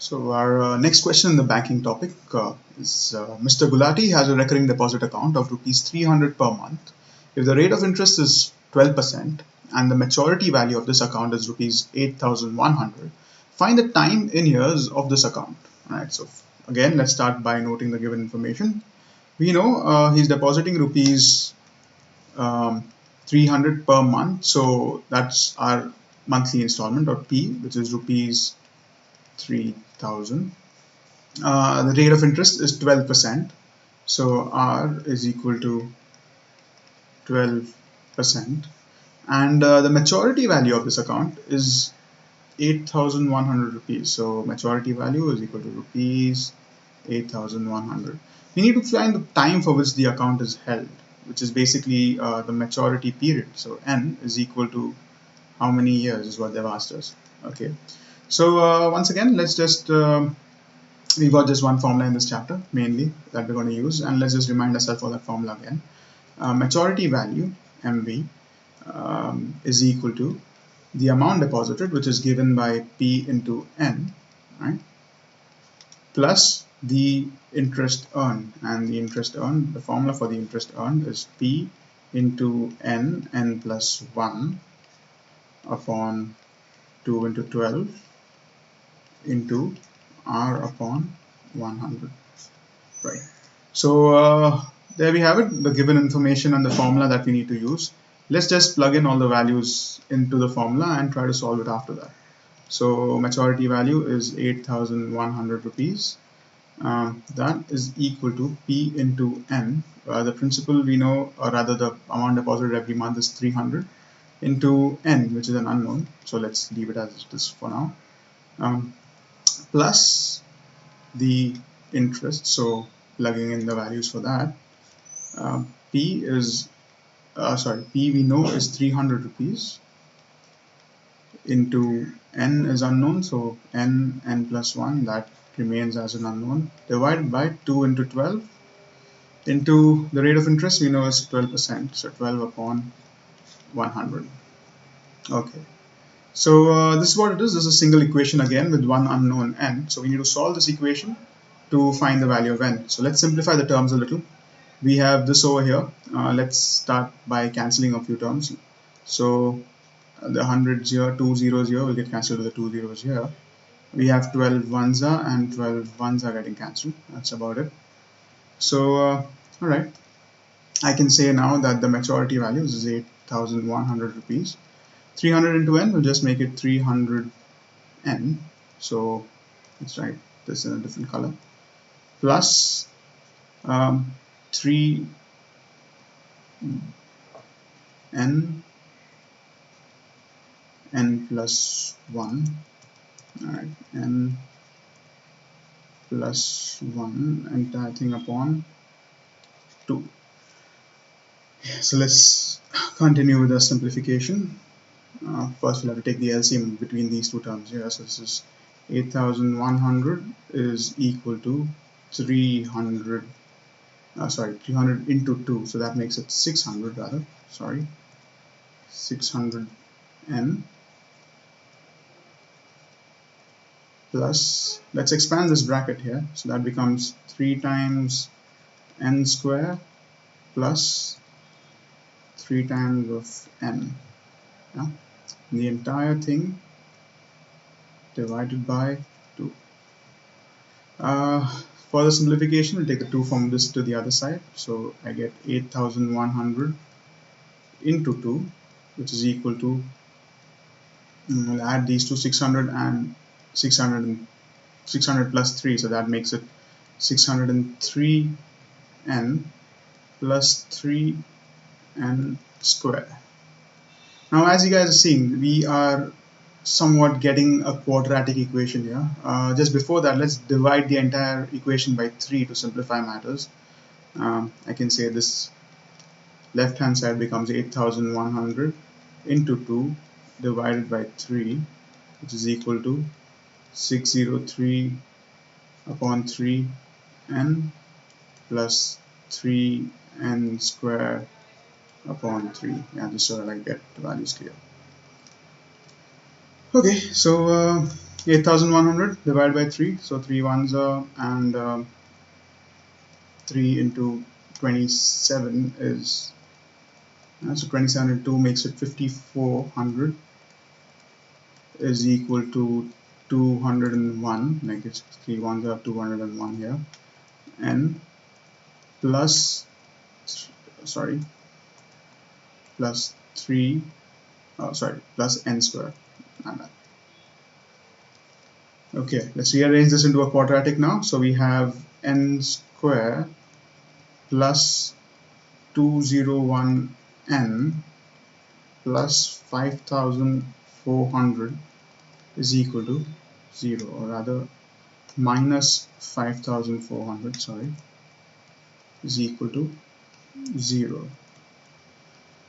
So our next question in the banking topic is Mr. Gulati has a recurring deposit account of rupees 300 per month. If the rate of interest is 12% and the maturity value of this account is rupees 8,100, find the time in years of this account. Alright, so again, let's start by noting the given information. We know he's depositing rupees 300 per month, so that's our monthly installment, or P, which is rupees 3,000. The rate of interest is 12%, so R is equal to 12%, and the maturity value of this account is 8,100 rupees. So maturity value is equal to rupees 8,100. We need to find the time for which the account is held, which is basically the maturity period. So N is equal to how many years is what they've asked us. Okay, so once again, let's just we've got just one formula in this chapter mainly that we're going to use, and let's just remind ourselves of that formula again. Maturity value, MV, is equal to the amount deposited, which is given by P into N, right, plus the interest earned. And the interest earned, the formula for the interest earned is P into N plus 1 upon 2 into 12 into R upon 100, right? So there we have it, the given information and the formula that we need to use. Let's just plug in all the values into the formula and try to solve it after that. So maturity value is 8,100 rupees. That is equal to P into N. The principal we know, or rather the amount deposited every month, is 300 into N, which is an unknown. So let's leave it as it is for now. Plus the interest, so plugging in the values for that, P we know is 300 rupees into N is unknown, so N plus 1, that remains as an unknown, divided by 2 into 12 into the rate of interest we know is 12%, so 12 upon 100. Okay, so this is what it is. This is a single equation again with one unknown N. So we need to solve this equation to find the value of N. So let's simplify the terms a little. We have this over here. Let's start by cancelling a few terms. So the hundreds here, 2 zeros here will get cancelled with the 2 zeros here. We have 12 ones are, and 12 ones are getting cancelled. That's about it. So alright, I can say now that the maturity value is 8,100 rupees. 300 into N will just make it 300 N. So let's write this in a different color. Plus 3 N plus 1. Alright, N plus 1 entire thing upon 2. So let's continue with the simplification. First we'll have to take the LCM between these two terms here. So this is 8,100 is equal to 300 into 2, so that makes it 600 rather, 600 N plus, let's expand this bracket here, so that becomes 3 times N square plus 3 times of N, yeah? The entire thing divided by 2. For the simplification, we'll take the 2 from this to the other side, so I get 8,100 into 2, which is equal to, we'll add these two, 600 and 600 plus 3, so that makes it 603 N plus 3 N square. Now as you guys are seeing, we are somewhat getting a quadratic equation here. Just before that, let's divide the entire equation by 3 to simplify matters. I can say this left hand side becomes 8,100 into 2 divided by 3, which is equal to 603 upon 3 N plus 3 N square upon 3. Yeah, just so that I get the values clear. Okay, so 8,100 divided by 3, so 3 ones are, and 3 into 27 is, so 27 into 2 makes it 5,400 is equal to 201, like it's 3 ones are 201 here, n plus, sorry, plus 3, plus n squared. Okay, let's rearrange this into a quadratic now. So we have n square plus 201n plus 5,400 is equal to 0, or rather minus 5,400, sorry, is equal to 0.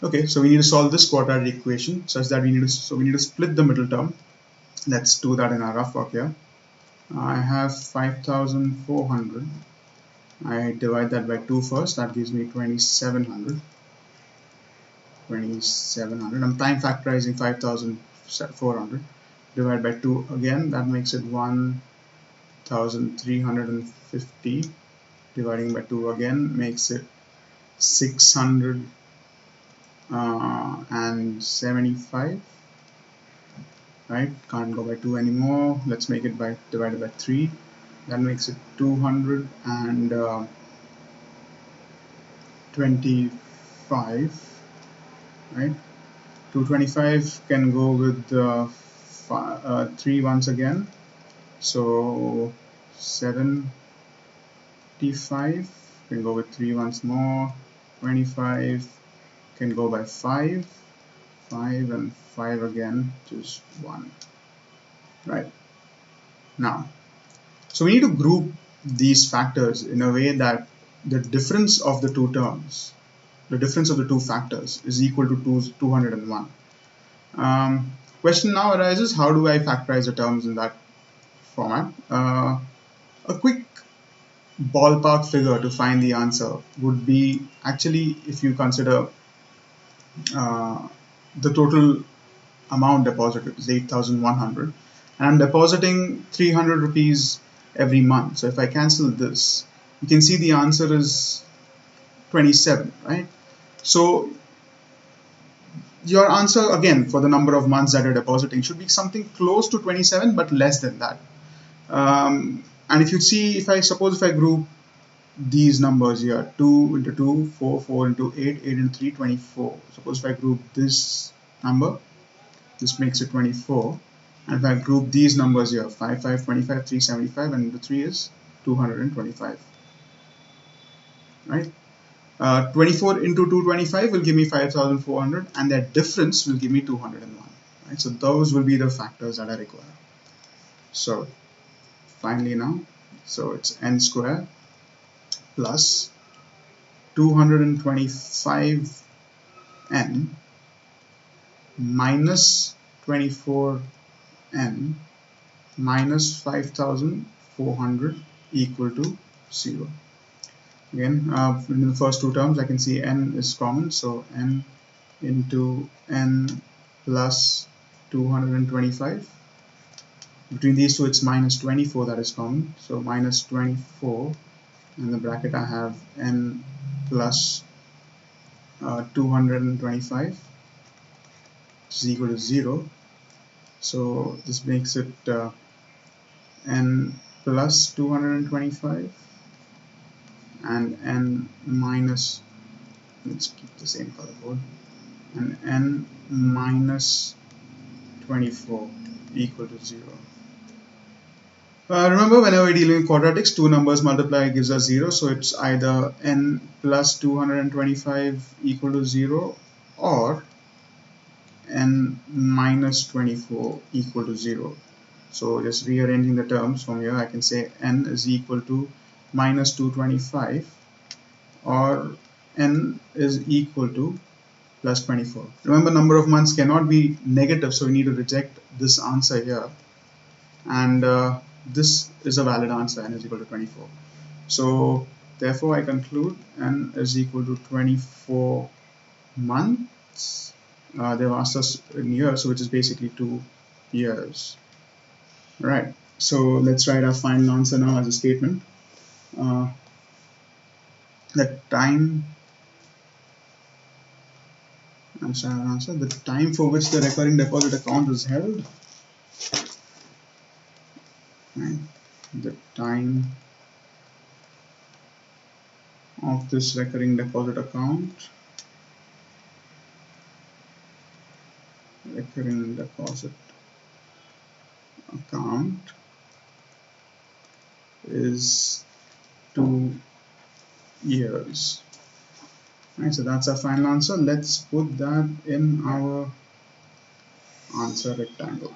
Okay, so we need to solve this quadratic equation such that we need to split the middle term. Let's do that in our rough work here. I have 5,400. I divide that by 2 first. That gives me 2,700. 2,700. I'm time factorizing 5,400. Divide by 2 again. That makes it 1,350. Dividing by 2 again makes it 675. Right? Can't go by 2 anymore. Let's make it by divided by 3. That makes it 225. Right? 225 can go with 3 once again. So 75 can go with 3 once more. 25 can go by 5. 5 and 5 again, just 1. Right. Now, so we need to group these factors in a way that the difference of the two terms, the difference of the two factors, is equal to 201. Question now arises, how do I factorize the terms in that format? A quick ballpark figure to find the answer would be, actually, if you consider the total amount deposited is 8,100, and I'm depositing 300 rupees every month. So if I cancel this, you can see the answer is 27, right? So your answer again for the number of months that you're depositing should be something close to 27 but less than that. And if you see, if I group these numbers here, 2 into 2, 4, 4 into 8, 8 into 3, 24. Suppose if I group this number, this makes it 24. And if I group these numbers here, 5, 5, 25, 3, 75, and the 3 is 225. Right? 24 into 225 will give me 5,400, and that difference will give me 201. Right? So those will be the factors that I require. So finally now, so it's n square plus 225n minus 24n minus 5,400 equal to 0. Again, in the first two terms I can see n is common, so n into n plus 225. Between these two it's minus 24 that is common, so minus 24. In the bracket I have n plus 225, which is equal to 0. So this makes it n plus 225 and n minus, let's keep the same color code, and n minus 24 equal to 0. Remember, whenever we're dealing with quadratics, two numbers multiply gives us 0, so it's either n plus 225 equal to 0 or n minus 24 equal to 0. So just rearranging the terms from here, I can say n is equal to minus 225 or n is equal to plus 24. Remember, number of months cannot be negative, so we need to reject this answer here, and this is a valid answer, n is equal to 24. So therefore I conclude n is equal to 24 months. They've asked us in years, so which is basically 2 years. Right. So let's write our final answer now as a statement. Uh, the time the time for which the recurring deposit account is held, right? The time of this recurring deposit account is 2 years. Right, so that's our final answer. Let's put that in our answer rectangle.